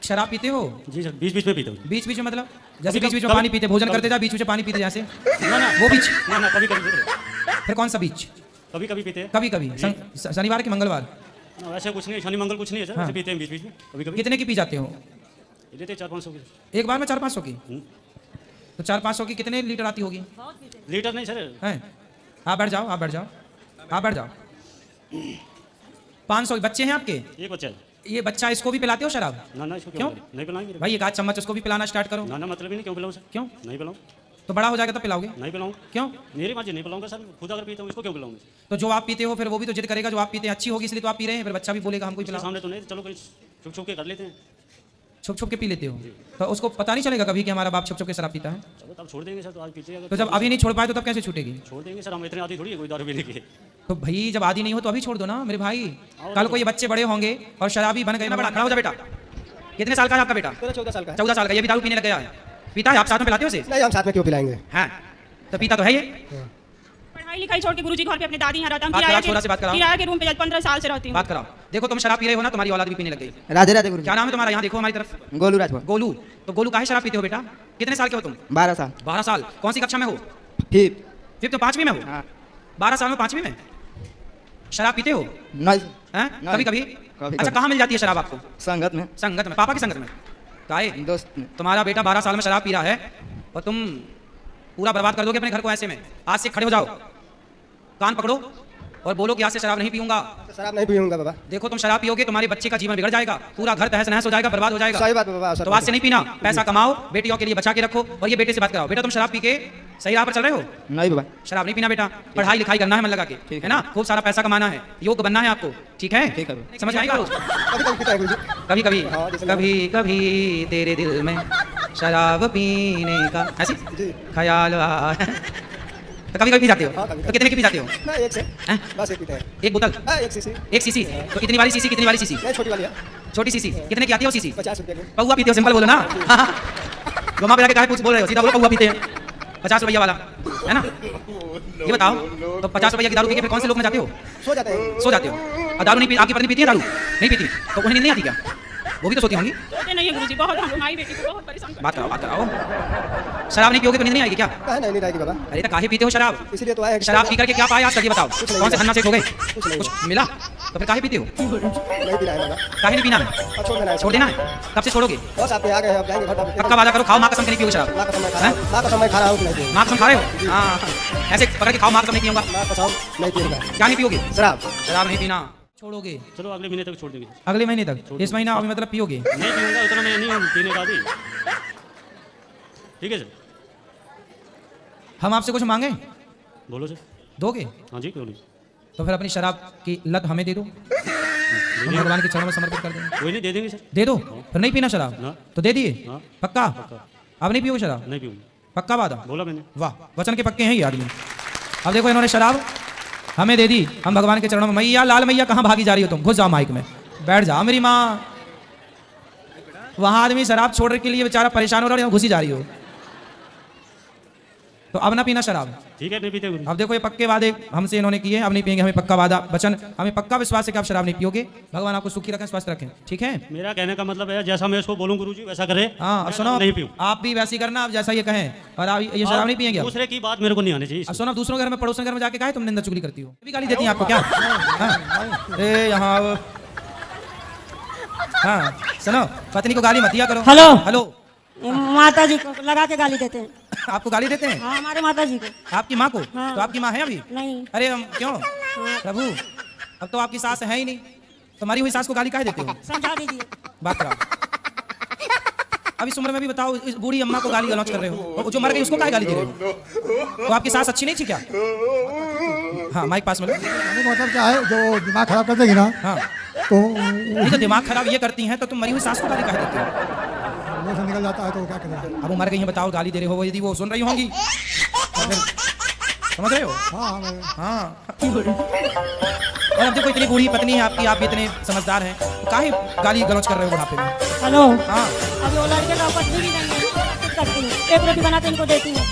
शराब पीते हो? जी सर, बीच बीच में पीता हूँ। बीच बीच में मतलब जैसे बीच बीच में पानी पीते, भोजन करते जा बीच बीच में पानी पीते जैसे ना ना वो बीच? ना ना, कभी कभी फिर कौन सा बीच? कभी कभी पीते हैं। कभी कभी शनिवार के मंगलवार? वैसे कुछ नहीं, शनि मंगल कुछ नहीं है सर, हाँ। ऐसे पीते हैं बीच बीच में कभी कभी। कितने की पी जाते हो? लेते 400-500 की। एक बार में 400-500 की? तो 400-500 की कितने लीटर आती होगी? लीटर नहीं सर। हैं? आप बैठ जाओ, आप बैठ जाओ, आप बैठ जाओ। 500 बच्चे हैं आपके? एक बच्चा है। ये बच्चा, इसको भी पिलाते हो शराब? ना ना, इसको क्यों? नहीं पिलाएंगे भाई एक आध चम्मच उसको भी पिलाना स्टार्ट करो। ना ना, मतलब ही नहीं, क्यों पिलाऊं सर? क्यों? नहीं पिलाऊं। तो बड़ा हो जाएगा तब पिलाओगे? नहीं पिलाऊं। क्यों? मेरी मर्जी, नहीं पिलाऊंगा सर। खुद अगर पीता हूँ इसको क्यों पिलाऊंगा? तो जो आप पीते हो फिर वो भी तो जिद करेगा, जो आप पीते हैं अच्छी होगी इसलिए तो आप पी रहे हैं, फिर बच्चा भी बोलेगा हमको भी उसके पिलाओ। सामने तो नहीं, चलो कहीं छुप छुप के कर लेते हैं। छुप छुप के पी लेते हो तो उसको पता नहीं चलेगा कभी कि हमारा बाप छुप छुप के शराब पीता है? चलो तब छोड़ देंगे सर, तो आज पीते हैं। तो जब अभी नहीं छोड़ पाए तो तब कैसे छूटेगी? छोड़ देंगे सर, हम इतने आदि थोड़ी है कोई दारू पीने के। तो भाई जब आदि नहीं हो तो अभी छोड़ दो ना मेरे भाई। कल को ये बच्चे बड़े होंगे और शराबी बन गए ना, बड़ा खड़ा हो जा बेटा। कितने साल का है आपका बेटा? 14 साल का है। 14 साल का। ये भी दारू पीने लग गया है? पीता है? आप साथ में पिलाते हो उसे? नहीं, हम साथ में क्यों पिलाएंगे? हाँ तो पीता तो है ये। पढ़ाई लिखाई छोड़ के गुरुजी घर पे अपने दादी यहाँ रहता हूँ। बात कराओ, छोरा से बात कराओ। किराए के रूम पे 15 साल से रहती हूँ। बात कराओ। देखो तुम शराब पी रहे हो ना, तुम्हारी औलाद भी पीने लग गई। राधे राधे गुरु। क्या नाम है तुम्हारा? यहाँ देखो हमारी तरफ। गोलू राजभर। गोलू। तो गोलू काहे शराब पीते हो बेटा? कितने साल के हो तुम? 12 साल। 12 साल। कौन सी कक्षा में हो? फिर फिफ्थ तो 5वीं में हो? हाँ। 12 साल में 5वीं में शराब पीते हो? नहीं, हैं? नहीं। कभी कभी? कभी अच्छा कभी। कहाँ मिल जाती है शराब आपको? संगत में, संगत में। पापा की संगत में? काहे? दोस्त में। तुम्हारा बेटा 12 साल में शराब पी रहा है और तुम पूरा बर्बाद कर दोगे अपने घर को ऐसे में? आज से खड़े हो जाओ, कान पकड़ो और बोलो कि आज से शराब नहीं पीऊंगा। शराब नहीं पीऊंगा बाबा। देखो तुम शराब पियोगे तुम्हारे बच्चे का जीवन बिगड़ जाएगा, पूरा घर तहस नहस हो जाएगा, बर्बाद हो जाएगा। सही बात है बाबा। तो आज से नहीं पीना, पैसा कमाओ, बेटियों के लिए बचा के रखो और ये बेटे से बात कराओ। बेटा तुम शराब पी के सही राह पर चल रहे हो? नहीं बाबा। शराब नहीं पीना बेटा, पढ़ाई लिखाई करना है मन लगा के, है ना? खूब सारा पैसा कमाना है, योग्य बनना है आपको, ठीक है? ठीक है। समझ में आएगा? कभी कभी पीता है गुरुजी। कभी कभी हाँ, जैसे कभी कभी तेरे दिल में शराब पीने का ऐसी जी। ख्याल आया। तो कभी कभी पी जाते हो? हाँ, कभी तो कितने की पी जाते हो? ना, एक से हैं? बस एक पीते हैं। एक बोतल? हाँ, एक सीसी। एक सीसी? तो इतनी वाली सीसी, कितनी वाली सीसी? नहीं, छोटी वाली है। छोटी सीसी कितने की आती है वो सीसी? 50 रुपये की। पौवा पीते हो? सिंपल बोलो ना। हाँ, हाँ। घुमा पे जाके काहे पूछ बोल रहे हो? सीधा बोलो पौवा पीते हैं। 50 रुपया वाला, है ना? ये बताओ, तो 50 रुपया की दारू पी के फिर कौन से लोग में जाते हो? सो जाते हैं। सो जाते हो? और दारू नहीं पी, आपकी पत्नी पीती है दारू? नहीं पीती? तो उन्हें नींद नहीं आती क्या? वो भी तो सोती होंगी। सोते नहीं है गुरुजी, बहुत हम हमारी बेटी को बहुत परेशान करते बात कराओ, बात कराओ। शराब नहीं पियोगे तो नींद नहीं आएगी क्या? कहा नहीं, नहीं आएगी बाबा। अरे तो काहे पीते हो शराब? इसलिए तो आया है कि शराब पी करके क्या पाया आज तक ये बताओ? कुछ नहीं कौन से मिला। हन्ना से खो गए? कुछ नहीं कुछ मिला? तो फिर काहे पीते हो? नहीं पीना है बाबा। काहे नहीं पीना है? अब छोड़ देना है। छोड़ देना है? कब से छोड़ोगे? बस आप पे आ गए हैं, अब जाएंगे घर पे। पक्का वादा करो, खाओ माँ कसम के नहीं पियोगे शराब? माँ कसम मैं खा रहा हूँ। माँ कसम मैं खा रहा हूँ कि नहीं पीऊंगा। माँ कसम खा रहे हो? हाँ, ऐसे पकड़ के खाओ, माँ कसम नहीं पियूंगा। माँ कसम नहीं पीऊंगा। क्या नहीं पियोगे? शराब। शराब नहीं पीना। छोड़ोगे चलो अगले महीने तक छोड़ देंगे। अगले महीने तक? इस महीना अभी मतलब पियोगे? नहीं पीऊंगा, उतना मैं नहीं हूँ पीने का भी। ठीक है सर। हम आपसे कुछ मांगे? बोलो सर। दोगे? हाँ जी, क्यों नहीं? तो फिर अपनी शराब की लत हमें दे दो, हम भगवान के चरणों में समर्पित कर देंगे। कोई नहीं, दे देंगे सर। दे दो। फिर नहीं पीना शराब? ना। तो दे दिए? हाँ। पक्का? अब नहीं पियोगे शराब? नहीं पीऊंगा, पक्का वादा? बोला मैंने। वाह, वचन के पक्के हैं ये आदमी। अब देखो इन्होंने शराब हमें दे दी, हम भगवान के चरणों में। मैया, लाल मैया कहाँ भागी जा रही हो तुम? घुस जाओ माइक में, बैठ जाओ मेरी माँ। वहां आदमी शराब छोड़ने के लिए बेचारा परेशान हो रहा है, घुसी जा रही हो। तो अब ना पीना शराब। ठीक है, नहीं पीते गुरु। अब देखो ये पक्के वादे हमसे इन्होंने किए, अब नहीं पियेंगे। हमें पक्का वादा, वचन, हमें पक्का विश्वास है कि आप शराब नहीं पियोगे। भगवान आपको सुखी रखें, स्वस्थ रखें, ठीक है? मेरा कहने का मतलब है जैसा मैं उसको बोलूं गुरुजी वैसा करे। हाँ, अब मैं सुनो, नहीं पीऊं। आप भी वैसी करना, आप जैसा ये कहें। और आप ये शराब नहीं पियेंगे अब? दूसरे की बात मेरे को नहीं आनी चाहिए। अब सुनो, दूसरों के घर में, पड़ोसन के घर में जाके काहे तुम निंदा चुगली करती हो? भी गाली देती हैं आपको क्या? हाँ? ए यहाँ हाँ, सुनो, पत्नी को गाली मत दिया करो। हेलो। हेलो। माता जी को लगा के गाली देते हैं। आपको गाली देते हैं? हाँ, हमारे माता जी को। आपकी माँ को? हाँ। तो आपकी माँ है अभी? नहीं। अरे हम क्यों प्रभु, अब तो आपकी सास है ही नहीं, तो मरी हुई सास को गाली काहे देते हो? समझा दीजिए। बात कराओ। अब इस उम्र में भी बताओ, इस बूढ़ी अम्मा को गाली गलौज कर रहे हो, जो मर गई उसको काहे गाली दे रहे हो? तो आपकी सास अच्छी नहीं थी क्या? हाँ, माइक पास में लो। मतलब क्या है, जो दिमाग खराब कर देगी ना, हाँ, तो नहीं तो दिमाग खराब ये करती हैं, तो तुम मरी हुई सास को गाली काहे देते हो? मुंह से निकल जाता है तो क्या करें? अब वो मर गई हैं, बताओ, गाली दे रहे हो, यदि वो सुन रही होंगी तो फिर समझ रहे हो? हाँ, हाँ। और अब देखो इतनी बूढ़ी पत्नी है आपकी, आप भी इतने समझदार हैं, तो काहे गाली गलौज कर रहे हो बुढ़ापे में? हेलो। हाँ, अभी वो लड़के का पत्नी भी नहीं है। करती हूँ, एक रोटी बनाते इनको देती हूँ।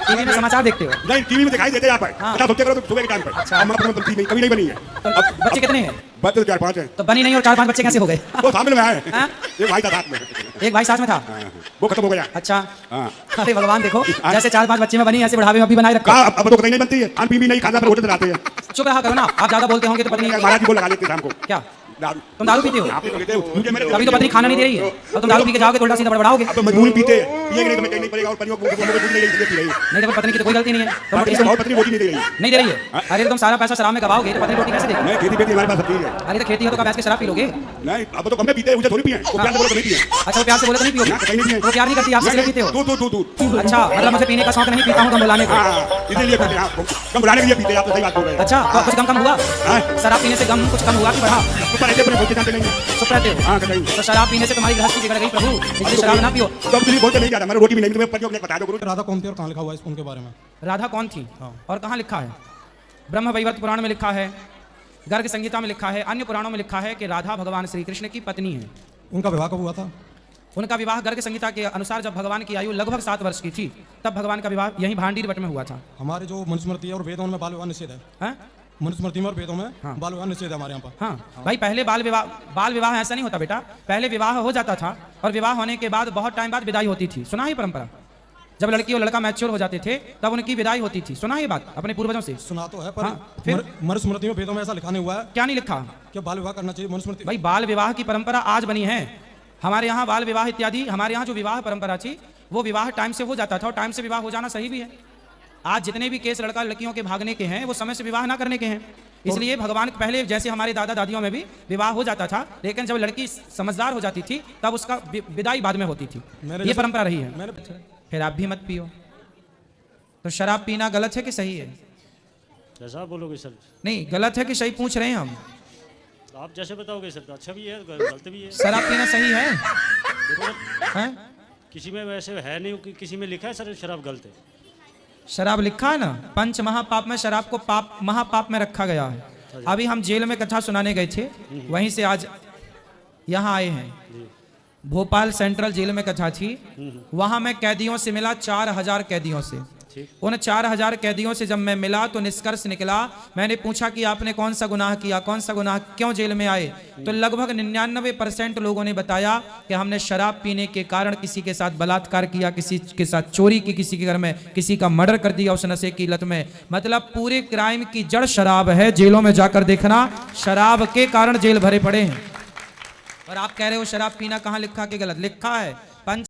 टीवी में समाचार देखते हो? नहीं टीवी में दिखाई देते हैं यहाँ पर हाँ। अच्छा सोचते करो तो सुबह के टाइम पर अम्मा पर बनती नहीं कभी नहीं बनी है तो बच्चे कितने हैं? बस 4-5 हैं तो बनी नहीं और 4-5 बच्चे कैसे हो गए? वो शामिल में आए हाँ? एक भाई था साथ में एक भाई साथ में था। हाँ, वो खत्म हो गया अच्छा। हाँ अरे भगवान देखो, जैसे 4-5 बच्चे में बनी ऐसे बुढ़ापे में भी बनाए रखो। कहा अब तो कहीं नहीं बनती है खान पी भी नहीं खाना पर होटल आते हैं चुप रहा करो ना, आप ज्यादा बोलते होंगे तो पत्नी महाराज जी को लगा लेते शाम को क्या दारू तुम दारू पीते हो? आप तो कहते हो मुझे मेरे कभी तो पत्नी खाना नहीं दे रही है और तुम दारू पी के जाओगे तो उल्टा सीधा बड़बड़ाओगे। अब तो मजबूरी पीते हैं पिएंगे नहीं तो मैं कहीं नहीं पड़ेगा और परियों को पी नहीं पी रही है नहीं देखो पत्नी की तो कोई गलती नहीं है, तुम रोटी और पत्नी रोटी नहीं दे रही है नहीं दे रही है। अरे तुम सारा पैसा शराब में गवाओगे तो पत्नी रोटी कैसे देगी? नहीं खेती बेटी हमारे पास सब चीज है अरे तो खेती हो तो कब ऐसे शराब पी लोगे? नहीं अब तो कम पीते हैं मुझे थोड़ी पिए वो प्यार से बोलो तो नहीं पिए अच्छा वो प्यार से बोले तो नहीं पियोगे? कहीं नहीं पिए वो प्यार नहीं करती, आप इसलिए पीते हो? दूध अच्छा मतलब मुझे पीने का शौक नहीं, पीता हूँ कम बुलाने को। हाँ इसीलिए करते हैं कम बुलाने के लिए पीते हैं आप तो सही बात बोल रहे हैं अच्छा तो कुछ कम हुआ? हाँ? शराब पीने से गम कुछ कम हुआ कि बढ़ा? ऊपर ऐसे अपने बोलते जानते नहीं चुप रहते हो? हाँ कहीं तो शराब पीने से तुम्हारी गृहस्थी बिगड़ गई प्रभु, इसलिए शराब ना पियो। तो अब बोलते नहीं जाता हमारे रोटी भी नहीं तुम्हें परियों को बता दो गुरु राधा कौन थी और कहाँ लिखा हुआ है उनके बारे में? राधा कौन थी और कहाँ लिखा है? ब्रह्म वैवर्त पुराण में लिखा है, गर्ग संहिता में लिखा है, अन्य पुराणों में लिखा है कि राधा भगवान श्री कृष्ण की पत्नी है। उनका विवाह कब हुआ था? उनका विवाह गर्ग संहिता के अनुसार जब भगवान की आयु लगभग 7 वर्ष की थी तब भगवान का विवाह यहीं भांडीर वट में हुआ था। हमारे जो मनुस्मृति है और वेदों में बाल विवाह निषेध है। हैं? मनुस्मृति में और वेदों में हाँ। बाल विवाह निषेध है हमारे यहाँ पर। हाँ भाई पहले बाल विवाह ऐसा नहीं होता बेटा, पहले विवाह हो जाता था और विवाह होने के बाद बहुत टाइम बाद विदाई होती थी। सुना है परंपरा? जब लड़की और लड़का मैच्योर हो जाते थे तब उनकी विदाई होती थी। सुना है ये बात अपने पूर्वजों से? सुना तो है पर हाँ, फिर? मनुस्मृति में वेदों में ऐसा लिखा नहीं हुआ है क्या नहीं लिखा? कि बाल विवाह करना चाहिए। मनुस्मृति भाई बाल विवाह की परंपरा आज बनी है हमारे यहाँ। बाल विवाह इत्यादि हमारे यहाँ जो विवाह परंपरा थी वो विवाह टाइम से हो जाता था और टाइम से विवाह हो जाना सही भी है। आज जितने भी केस लड़का लड़कियों के भागने के हैं वो समय से विवाह ना करने के हैं। इसलिए भगवान पहले जैसे हमारे दादा दादियों में भी विवाह हो जाता था, लेकिन जब लड़की समझदार हो जाती थी तब उसका विदाई बाद में होती थी। ये परंपरा रही है। फिर आप भी मत पियो। तो शराब पीना गलत है कि सही है? जैसा बोलोगे सर, नहीं गलत है कि सही पूछ रहे हैं हम। आप जैसे बताओगे सर, तो अच्छा भी है गलत भी है। शराब पीना सही है? देखो हैं? किसी में वैसे है नहीं कि किसी में लिखा है सर शराब गलत है। शराब लिखा है ना, पंच महापाप में शराब को पाप महापाप में रखा गया है। अभी हम जेल में कथा सुनाने गए थे, वहीं से आज यहाँ आए हैं। भोपाल सेंट्रल जेल में कथा थी, वहां मैं कैदियों से मिला 4000 कैदियों से। उन 4000 कैदियों से जब मैं मिला तो निष्कर्ष निकला, मैंने पूछा कि आपने कौन सा गुनाह किया, कौन सा गुनाह, क्यों जेल में आए? तो लगभग 99% लोगों ने बताया कि हमने शराब पीने के कारण किसी के साथ बलात्कार किया, किसी के साथ चोरी की, किसी के घर में किसी का मर्डर कर दिया उस नशे की लत में। मतलब पूरे क्राइम की जड़ शराब है। जेलों में जाकर देखना, शराब के कारण जेल भरे पड़े हैं। और आप कह रहे हो शराब पीना कहाँ लिखा कि गलत? लिखा है